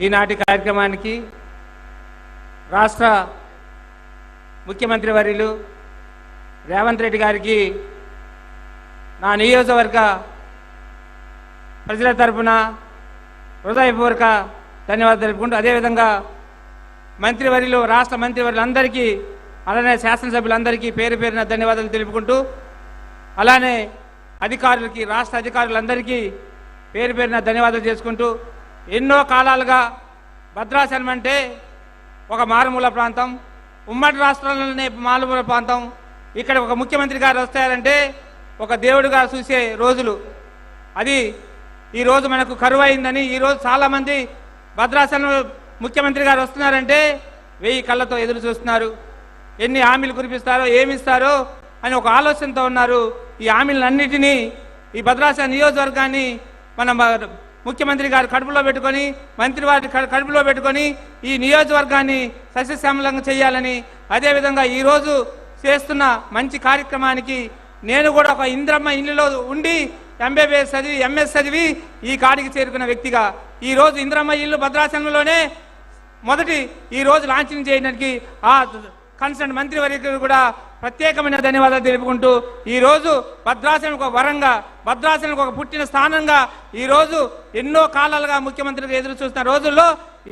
ఈనాటి కార్యక్రమానికి రాష్ట్ర ముఖ్యమంత్రి వర్యులు రేవంత్ రెడ్డి గారికి నా నియోజకవర్గ ప్రజల తరపున హృదయపూర్వక ధన్యవాదాలు తెలుపుకుంటూ, అదేవిధంగా మంత్రివర్యులు రాష్ట్ర మంత్రివర్యులందరికీ అలానే శాసనసభ్యులందరికీ పేరు పేరున ధన్యవాదాలు తెలుపుకుంటూ, అలానే అధికారులకి రాష్ట్ర అధికారులందరికీ పేరు పేరున ధన్యవాదాలు చేసుకుంటూ, ఎన్నో కాలాలుగా భద్రాచలం అంటే ఒక మారుమూల ప్రాంతం, ఉమ్మడి రాష్ట్రాలలోనే మారుమూల ప్రాంతం. ఇక్కడ ఒక ముఖ్యమంత్రి గారు వస్తారంటే ఒక దేవుడిగా చూసే రోజులు. అది ఈరోజు మనకు కరువు అయిందని ఈరోజు చాలామంది భద్రాచలం ముఖ్యమంత్రి గారు వస్తున్నారంటే 1000 కళ్ళతో ఎదురు చూస్తున్నారు. ఎన్ని హామీలు కురిపిస్తారో ఏమిస్తారో అని ఒక ఆలోచనతో ఉన్నారు. ఈ హామీలన్నిటినీ ఈ భద్రాచలం నియోజకవర్గాన్ని మన ముఖ్యమంత్రి గారు కడుపులో పెట్టుకొని, మంత్రి వారి కడుపులో పెట్టుకొని ఈ నియోజకవర్గాన్ని సస్యశ్యామలంగా చేయాలని, అదేవిధంగా ఈరోజు చేస్తున్న మంచి కార్యక్రమానికి నేను కూడా ఒక ఇంద్రమ్మ ఇల్లులో ఉండి MBBS చదివి MS చదివి ఈ కాడికి చేరుకున్న వ్యక్తిగా ఈరోజు ఇంద్రమ్మ ఇల్లు భద్రాచలంలోనే మొదటి ఈరోజు లాంఛనం చేయడానికి ఆ కన్సర్న్ మంత్రివర్యులకు కూడా ప్రత్యేకమైన ధన్యవాదాలు తెలుపుకుంటూ, ఈరోజు భద్రాచలం ఒక వరంగా, భద్రాచలం ఒక పుట్టిన స్థానంగా ఈరోజు ఎన్నో కాలాలుగా ముఖ్యమంత్రికి ఎదురు చూస్తున్న రోజుల్లో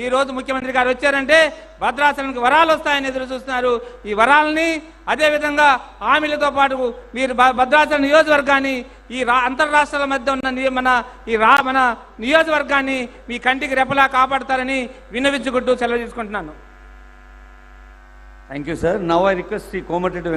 ఈరోజు ముఖ్యమంత్రి గారు వచ్చారంటే భద్రాచలంకి వరాలు వస్తాయని ఎదురు చూస్తున్నారు. ఈ వరాలని అదేవిధంగా హామీలతో పాటు మీరు భద్రాచలం నియోజకవర్గాన్ని ఈ అంతర్రాష్ట్రాల మధ్య ఉన్న మన నియోజకవర్గాన్ని మీ కంటికి రెపలా కాపాడతారని విన్నవించుకుంటూ సెలవు తీసుకుంటున్నాను. Thank you, sir. Now I request the Komatరెడ్డి